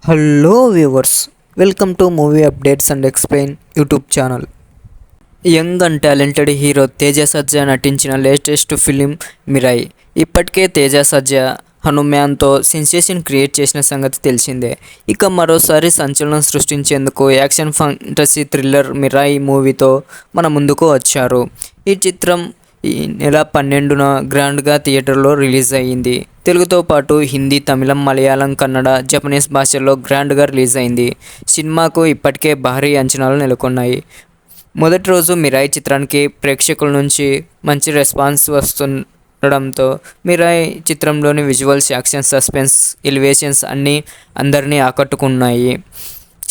Hello viewers, welcome to movie updates and explain YouTube channel. Young and talented hero Teja Sajja నటించిన latest film Mirai. ఇప్పటికే తేజ సజ్జా హనుమాన్తో sensation create చేసిన సంగతి తెలిసిందే. ఇక మరోసారి సంచలనం సృష్టించేందుకు యాక్షన్ ఫాంటసీ థ్రిల్లర్ మిరాయి మూవీతో మన ముందుకు వచ్చారు. ఈ చిత్రం ఈ నెల 12న గ్రాండ్గా థియేటర్లో రిలీజ్ అయ్యింది. తెలుగుతో పాటు హిందీ, తమిళం, మలయాళం, కన్నడ, జపనీస్ భాషల్లో గ్రాండ్గా రిలీజ్ అయింది. సినిమాకు ఇప్పటికే భారీ అంచనాలు నెలకొన్నాయి. మొదటి రోజు మిరాయి చిత్రానికి ప్రేక్షకుల నుంచి మంచి రెస్పాన్స్ వస్తుండడంతో మిరాయి చిత్రంలోని విజువల్స్, యాక్షన్, సస్పెన్స్, ఎలివేషన్స్ అన్నీ అందరినీ ఆకట్టుకున్నాయి.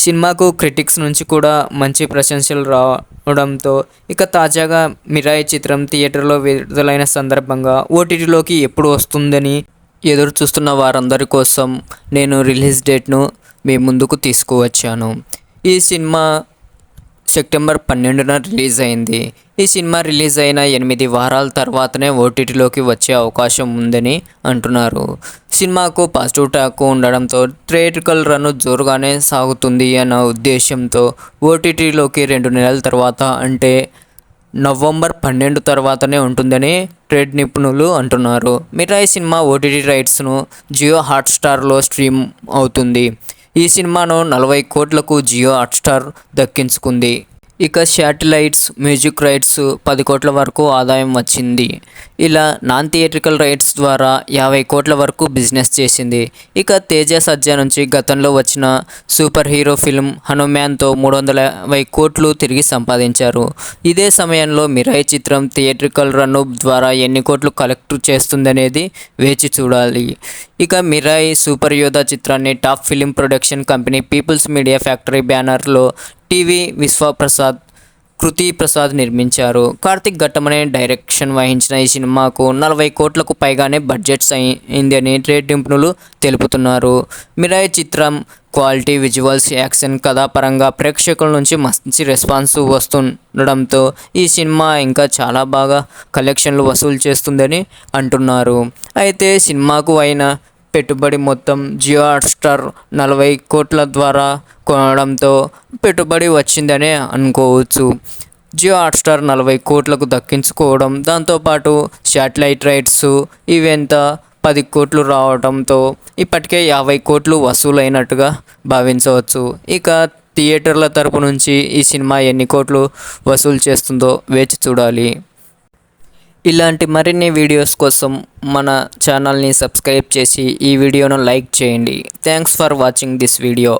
సినిమాకు క్రిటిక్స్ నుంచి కూడా మంచి ప్రశంసలు రావడంతో ఇక తాజాగా మిరాయి చిత్రం థియేటర్లో విడుదలైన సందర్భంగా ఓటీటీలోకి ఎప్పుడు వస్తుందని ఎదురు చూస్తున్న వారందరి కోసం నేను రిలీజ్ డేట్ను మీ ముందుకు తీసుకువచ్చాను. ఈ సినిమా సెప్టెంబర్ 12న రిలీజ్ అయింది. ఈ సినిమా రిలీజ్ అయిన 8 వారాల తర్వాతనే ఓటీటీలోకి వచ్చే అవకాశం ఉందని అంటున్నారు. సినిమాకు పాజిటివ్ టాక్ ఉండడంతో థియేట్రికల్ రన్ జోరుగానే సాగుతుంది అన్న ఉద్దేశంతో ఓటీటీలోకి 2 నెలల తర్వాత అంటే నవంబర్ 12 తర్వాతనే ఉంటుందని ట్రేడ్ నిపుణులు అంటున్నారు. మిరాయి సినిమా ఓటీటీ రైట్స్ను జియో హాట్స్టార్లో స్ట్రీమ్ అవుతుంది. ఈ సినిమాను 40 కోట్లకు జియో హాట్స్టార్ దక్కించుకుంది. ఇక శాటిలైట్స్, మ్యూజిక్ రైట్స్ 10 కోట్ల వరకు ఆదాయం వచ్చింది. ఇలా నాన్ థియేట్రికల్ రైట్స్ ద్వారా 50 కోట్ల వరకు బిజినెస్ చేసింది. ఇక తేజ సజ్జా నుంచి గతంలో వచ్చిన సూపర్ హీరో ఫిల్మ్ హనుమాన్తో 350 కోట్లు తిరిగి సంపాదించారు. ఇదే సమయంలో మిరాయి చిత్రం థియేట్రికల్ రన్ ద్వారా ఎన్ని కోట్లు కలెక్ట్ చేస్తుందనేది వేచి చూడాలి. ఇక మిరాయి సూపర్ యోధా చిత్రాన్ని top film production company people's media factory బ్యానర్లో టీవీ విశ్వప్రసాద్, కృతి ప్రసాద్ నిర్మించారు. కార్తిక్ ఘట్టమనే డైరెక్షన్ వహించిన ఈ సినిమాకు 40 కోట్లకు పైగానే బడ్జెట్స్ అయిందని ట్రేడ్ నిపుణులు తెలుపుతున్నారు. మిరాయి చిత్రం క్వాలిటీ, విజువల్స్, యాక్షన్, కథాపరంగా ప్రేక్షకుల నుంచి మంచి రెస్పాన్స్ వస్తుండడంతో ఈ సినిమా ఇంకా చాలా బాగా కలెక్షన్లు వసూలు చేస్తుందని అంటున్నారు. అయితే సినిమాకు అయిన పెట్టుబడి మొత్తం జియో హాట్స్టార్ 40 కోట్ల ద్వారా కొనడంతో పెట్టుబడి వచ్చిందనే అనుకోవచ్చు. జియో హాట్స్టార్ 40 కోట్లకు దక్కించుకోవడం, దాంతోపాటు శాటిలైట్ రైట్స్ ఇవెంత 10 కోట్లు రావడంతో ఇప్పటికే 50 కోట్లు వసూలైనట్టుగా భావించవచ్చు. ఇక థియేటర్ల తరపు నుంచి ఈ సినిమా ఎన్ని కోట్లు వసూలు చేస్తుందో వేచి చూడాలి. ఇలాంటి మరిన్ని వీడియోస్ కోసం మన ఛానల్ని సబ్స్క్రైబ్ చేసి ఈ వీడియోను లైక్ చేయండి. Thanks for watching this video.